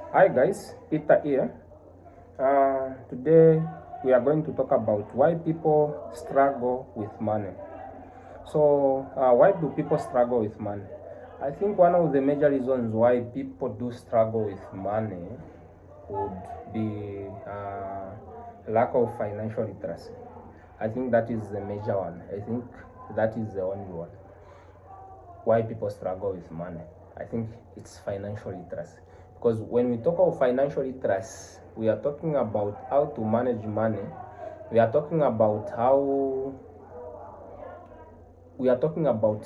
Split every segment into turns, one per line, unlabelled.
Hi guys, Peter here. Today we are going to talk about why people struggle with money. Why do people struggle with money? I think one of the major reasons why people do struggle with money would be lack of financial literacy. I think that is the major one. I think that is the only one. Why people struggle with money. I think it's financial literacy. Because when we talk about financial literacy, we are talking about how to manage money. We are talking about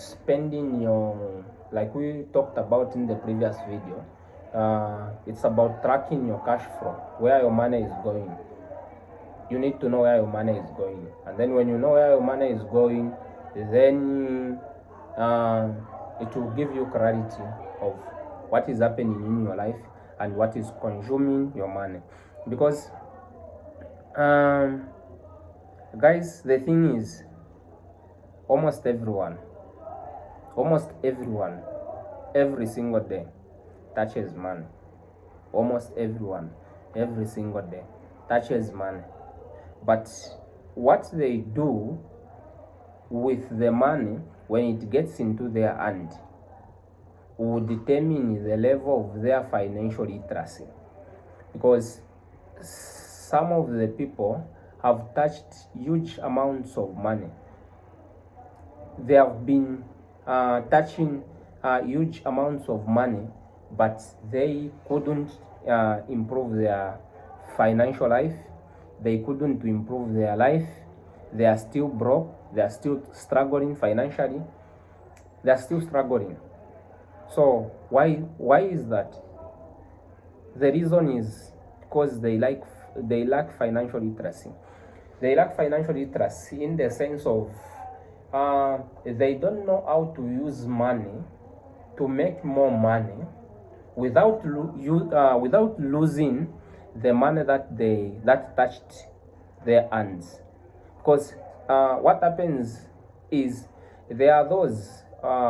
spending your, like we talked about in the previous video. It's about tracking your cash flow, where your money is going. You need to know where your money is going, and then when you know where your money is going, then it will give you clarity of what is happening in your life and what is consuming your money. Because guys, the thing is, almost everyone, every single day touches money. Almost everyone, every single day touches money. But what they do with the money when it gets into their hand will determine the level of their financial literacy. Because some of the people have touched huge amounts of money. They have been touching huge amounts of money, but they couldn't improve their financial life. They couldn't improve their life. They are still broke. They are still struggling financially. They are still struggling. So why is that? The reason is because they lack financial literacy. They lack financial literacy in the sense of they don't know how to use money to make more money without losing the money that touched their hands. Because what happens is there are those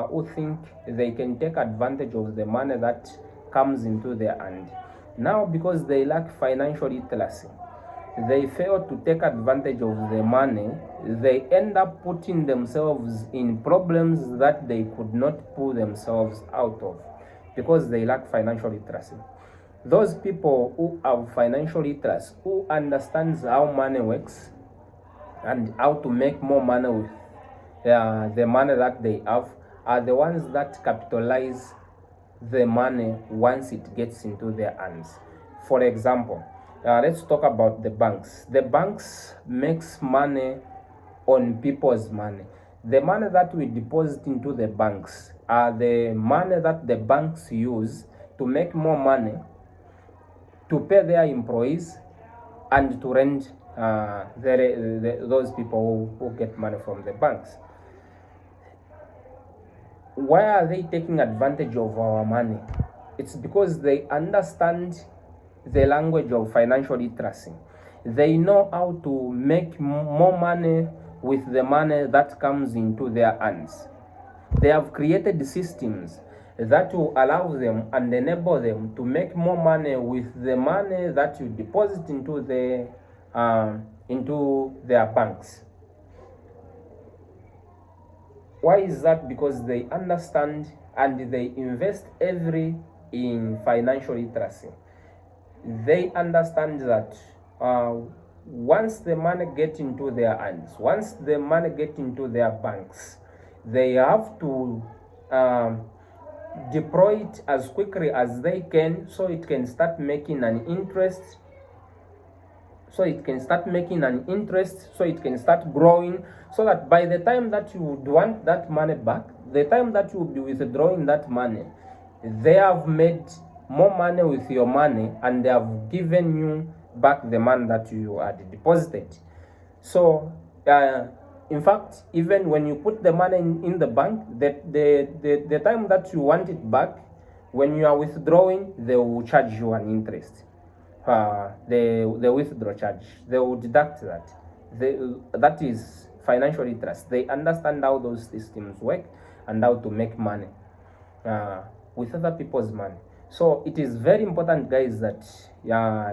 who think they can take advantage of the money that comes into their hand. Now, because they lack financial literacy, they fail to take advantage of the money. They end up putting themselves in problems that they could not pull themselves out of because they lack financial literacy. Those people who have financial literacy, who understands how money works and how to make more money with the money that they have, are the ones that capitalize the money once it gets into their hands. For example, let's talk about the banks. The banks makes money on people's money. The money that we deposit into the banks are the money that the banks use to make more money, to pay their employees, and to rent those people who get money from the banks. Why are they taking advantage of our money? It's because they understand the language of financial literacy. They know how to make more money with the money that comes into their hands. They have created systems that will allow them and enable them to make more money with the money that you deposit into their banks. Why is that? Because they understand and they invest heavily in financial literacy. They understand that once the money gets into their hands, once the money gets into their banks, they have to deploy it as quickly as they can so it can start making an interest, so it can start growing, so that by the time that you would want that money back, the time that you will be withdrawing that money, they have made more money with your money and they have given you back the money that you had deposited. So in fact, even when you put the money in the bank, the time that you want it back, when you are withdrawing, they will charge you an interest. The withdrawal charge, they will deduct that. That is financial literacy. They understand how those systems work and how to make money with other people's money. So it is very important, guys, that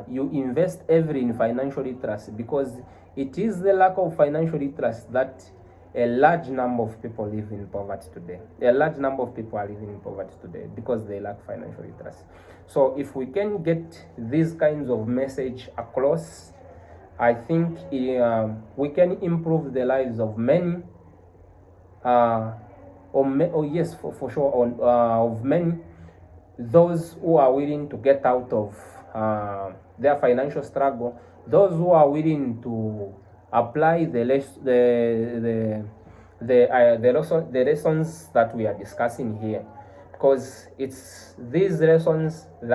you invest every in financial literacy, because it is the lack of financial literacy that a large number of people live in poverty today. A large number of people are living in poverty today because they lack financial literacy. So if we can get these kinds of message across, I think we can improve the lives of many, yes, for sure, of many, those who are willing to get out of their financial struggle, those who are willing to apply the lessons that we are discussing here, because it's these lessons um,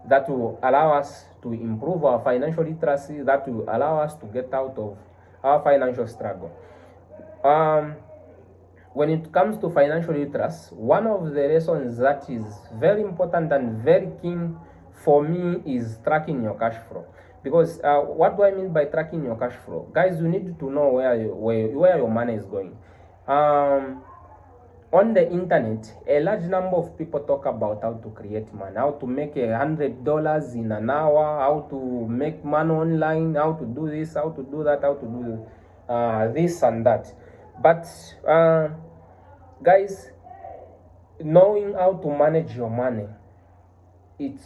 that will allow us to improve our financial literacy, that will allow us to get out of our financial struggle. When it comes to financial literacy, one of the lessons that is very important and very keen for me is tracking your cash flow. Because what do I mean by tracking your cash flow? Guys, you need to know where your money is going. On the internet, a large number of people talk about how to create money, how to make $100 in an hour, how to make money online, how to do this, how to do that, how to do this and that. But guys, knowing how to manage your money, it's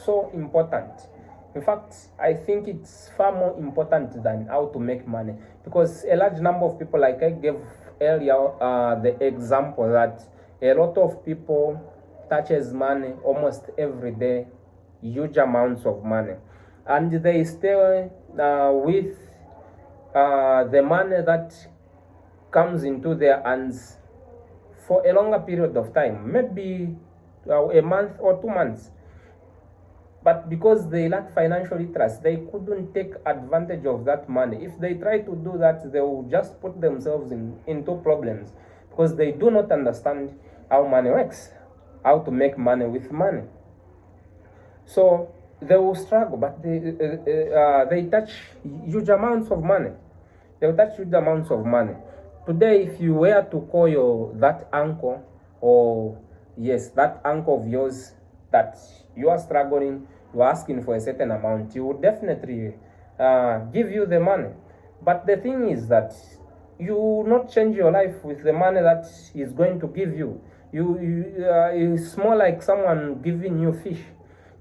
so important. In fact, I think it's far more important than how to make money, because a large number of people, like I gave earlier, the example that a lot of people touches money almost every day, huge amounts of money, and they stay with the money that comes into their hands for a longer period of time, maybe a month or 2 months. But because they lack financial literacy, they couldn't take advantage of that money. If they try to do that, they will just put themselves into problems, because they do not understand how money works, how to make money with money. So they will struggle, but they touch huge amounts of money. They will touch huge amounts of money. Today, if you were to call that uncle, or yes, that uncle of yours that you are struggling, you are asking for a certain amount, he will definitely give you the money. But the thing is that you will not change your life with the money that he's going to give you. It's more like someone giving you fish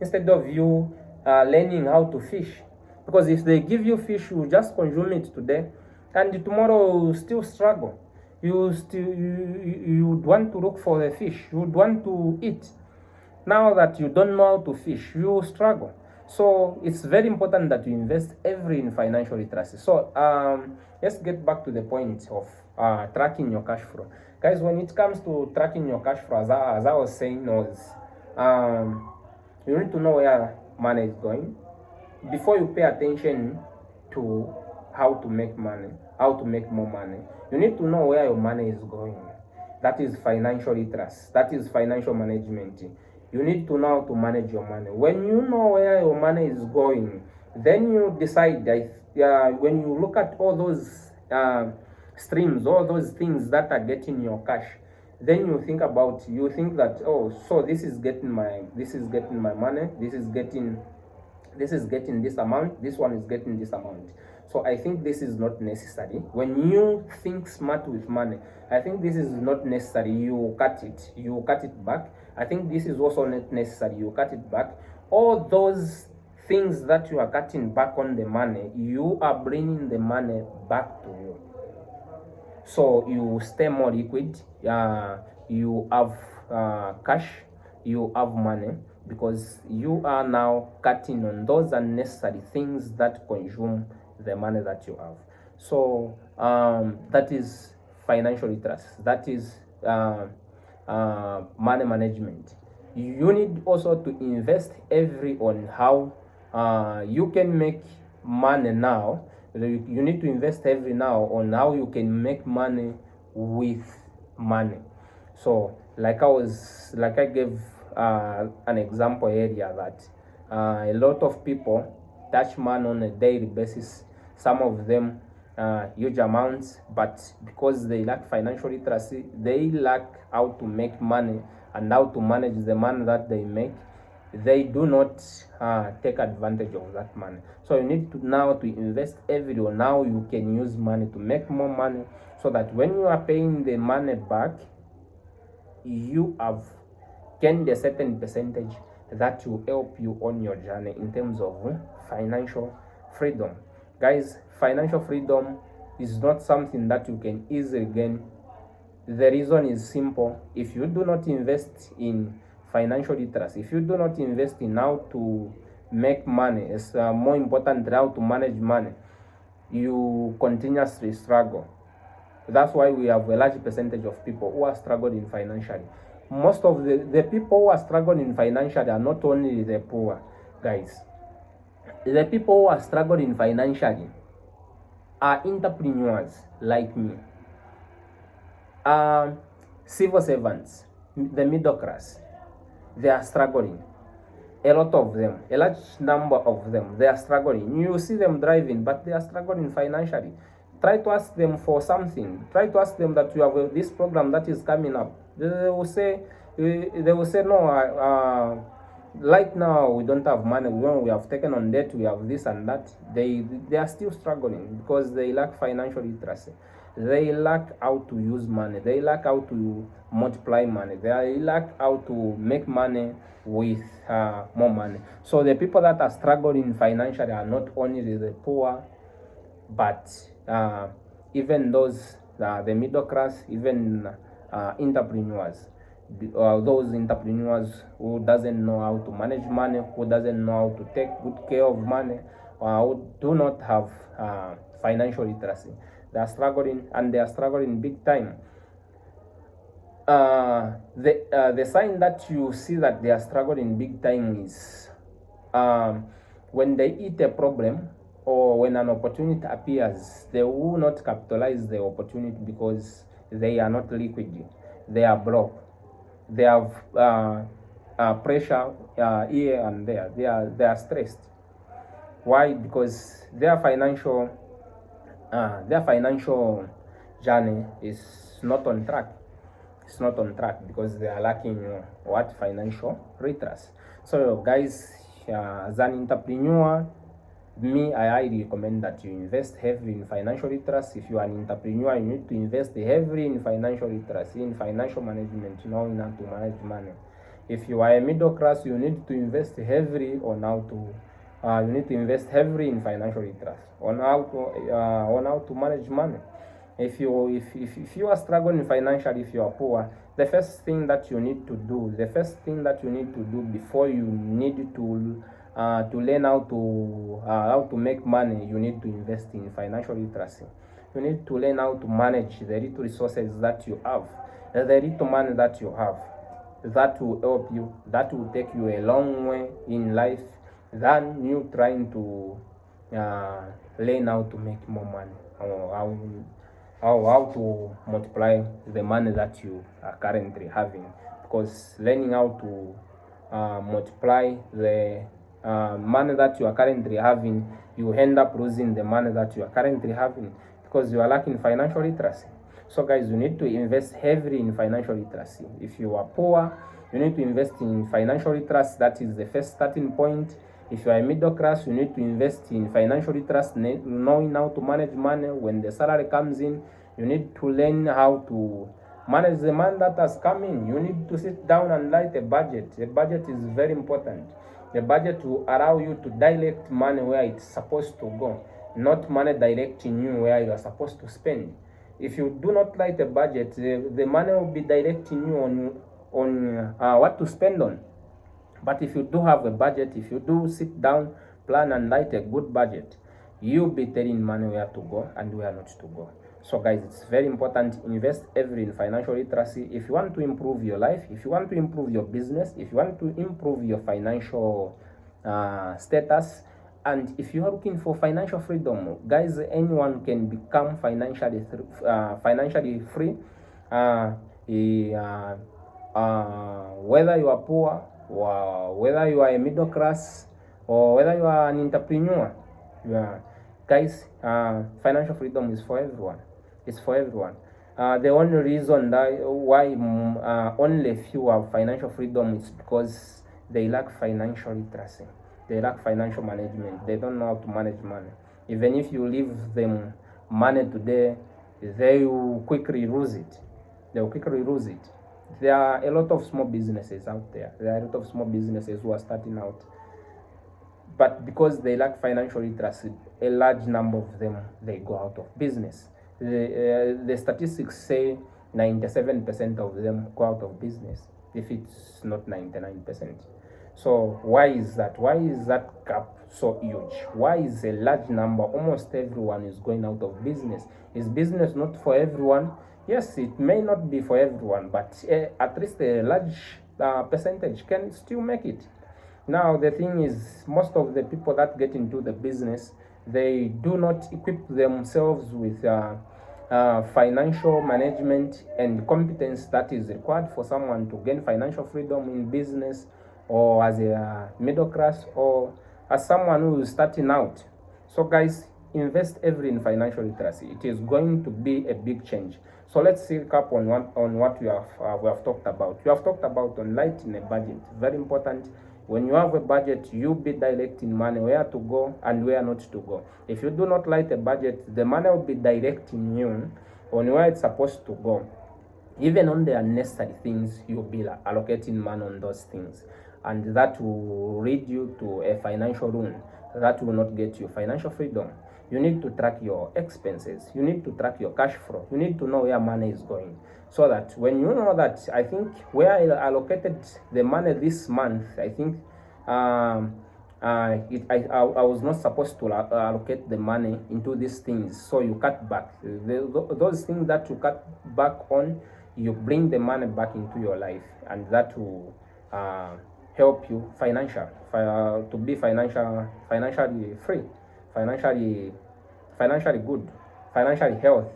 instead of you learning how to fish. Because if they give you fish, you just consume it today, and tomorrow you still struggle. You would want to look for the fish, you would want to eat. Now that you don't know how to fish, you struggle. So it's very important that you invest every in financial literacy. So let's get back to the point of tracking your cash flow. Guys, when it comes to tracking your cash flow, as I was saying, you need to know where money is going before you pay attention to how to make money, how to make more money. You need to know where your money is going. That is financial literacy. That is financial management. You need to know how to manage your money. When you know where your money is going, then you decide that when you look at all those streams, all those things that are getting your cash, then you think that, oh, so this is getting my money, this is getting this amount, this one is getting this amount. So I think this is not necessary. When you think smart with money, I think this is not necessary. You cut it back. I think this is also not necessary. You cut it back. All those things that you are cutting back on the money, you are bringing the money back to you. So you stay more liquid. You have cash. You have money, because you are now cutting on those unnecessary things that consume the money that you have. So that is financial literacy. That is money management. You need also to invest every on how you can make money now. You need to invest every now on how you can make money with money. So like I gave an example earlier, that a lot of people touch money on a daily basis. Some of them huge amounts, but because they lack financial literacy, they lack how to make money and how to manage the money that they make, they do not take advantage of that money. So you need to now to invest every day. Now you can use money to make more money, so that when you are paying the money back, you have gained a certain percentage that will help you on your journey in terms of financial freedom. Guys, financial freedom is not something that you can easily gain. The reason is simple. If you do not invest in financial literacy, if you do not invest in how to make money, it's more important how to manage money, you continuously struggle. That's why we have a large percentage of people who are struggling financially. Most of the people who are struggling financially are not only the poor, guys. The people who are struggling financially are entrepreneurs like me, civil servants, the middle class. They are struggling. A lot of them, a large number of them, they are struggling. You see them driving, but they are struggling financially. Try to ask them for something. Try to ask them that you have this program that is coming up. They will say no. Right now we don't have money. We have taken on debt. We have this and that. They are still struggling because they lack financial literacy. They lack how to use money. They lack how to multiply money. They lack how to make money with more money. So the people that are struggling financially are not only the poor, but even those the middle class, even entrepreneurs. Those entrepreneurs who doesn't know how to manage money, who doesn't know how to take good care of money, who do not have financial literacy. They are struggling, and they are struggling big time. The sign that you see that they are struggling big time is when they hit a problem or when an opportunity appears, they will not capitalize the opportunity because they are not liquid. They are broke. They have pressure here and there. They are stressed. Why? Because their financial journey is not on track. It's not on track because they are lacking financial literacy. So guys, as an entrepreneur, I highly recommend that you invest heavily in financial literacy. If you are an entrepreneur, you need to invest heavily in financial literacy, in financial management, knowing how to manage money. If you are a middle class, you need to invest heavily on how to you need to invest heavily in financial literacy, on how to manage money. If you are struggling financially, if you are poor, the first thing that you need to do, before you need to learn how to make money, you need to invest in financial literacy. You need to learn how to manage the little resources that you have, the little money that you have. That will help you. That will take you a long way in life than you trying to learn how to make more money, or how to multiply the money that you are currently having. Because learning how to multiply the money that you are currently having, you end up losing the money that you are currently having because you are lacking financial literacy. So guys, you need to invest heavily in financial literacy. If you are poor, you need to invest in financial literacy. That is the first starting point. If you are a middle class, you need to invest in financial literacy, knowing how to manage money. When the salary comes in, you need to learn how to manage the money that has come in. You need to sit down and write a budget. A budget is very important. The budget will allow you to direct money where it's supposed to go, not money directing you where you are supposed to spend. If you do not write a budget, the money will be directing you on what to spend on. But if you do have a budget, if you do sit down, plan and write a good budget, you'll be telling money where to go and where not to go. So guys, it's very important. Invest heavily in financial literacy. If you want to improve your life, if you want to improve your business, if you want to improve your financial status, and if you are looking for financial freedom, guys, anyone can become financially free. Whether you are poor, or whether you are a middle class, or whether you are an entrepreneur, guys, financial freedom is for everyone. It's for everyone. The only reason that why only few have financial freedom is because they lack financial literacy. They lack financial management. They don't know how to manage money. Even if you leave them money today, they will quickly lose it. They will quickly lose it. There are a lot of small businesses out there. There are a lot of small businesses who are starting out, but because they lack financial literacy, a large number of them, they go out of business. The statistics say 97% of them go out of business, if it's not 99%. So why is that? Why is that gap so huge? Why is a large number, almost everyone, is going out of business? Is business not for everyone? Yes, it may not be for everyone, but at least a large percentage can still make it. Now the thing is, most of the people that get into the business, they do not equip themselves with financial management and competence that is required for someone to gain financial freedom in business, or as a middle class, or as someone who is starting out. So guys, invest heavily in financial literacy. It is going to be a big change. So let's recap on what we have talked about. We have talked about on lighting a budget. Very important. When you have a budget, you be directing money where to go and where not to go. If you do not light a budget, the money will be directing you on where it's supposed to go. Even on the unnecessary things, you'll be allocating money on those things, and that will lead you to a financial ruin. That will not get you financial freedom. You need to track your expenses. You need to track your cash flow. You need to know where money is going, so that when you know that, I think, where I allocated the money this month, I think I was not supposed to allocate the money into these things, so you cut back. Those things that you cut back on, you bring the money back into your life, and that will help you to be financially free, financially good, financially healthy.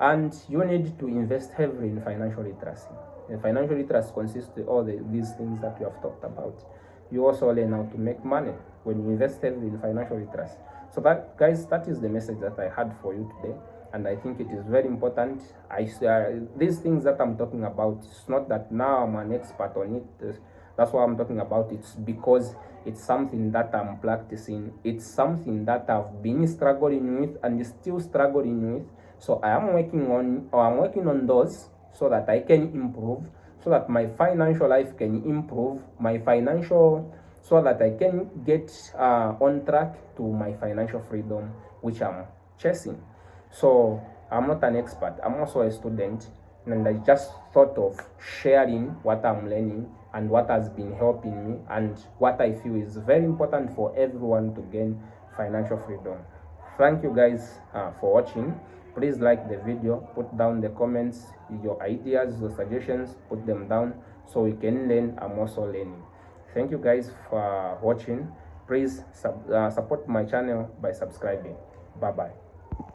And you need to invest heavily in financial literacy. And financial literacy consists of all these things that we have talked about. You also learn how to make money when you invest heavily in financial literacy. So that, guys, that is the message that I had for you today, and I think it is very important. These things that I'm talking about, it's not that now I'm an expert on it. That's why I'm talking about it. It's because it's something that I'm practicing. It's something that I've been struggling with and still struggling with. So I'm working on those, so that I can improve, so that my financial life can improve, so that I can get on track to my financial freedom, which I'm chasing. So I'm not an expert. I'm also a student, and I just thought of sharing what I'm learning and what has been helping me, and what I feel is very important for everyone to gain financial freedom. Thank you guys for watching. Please like the video, put down the comments, your ideas, your suggestions, put them down so we can learn. I'm also learning. Thank you guys for watching. Please support my channel by subscribing. Bye bye.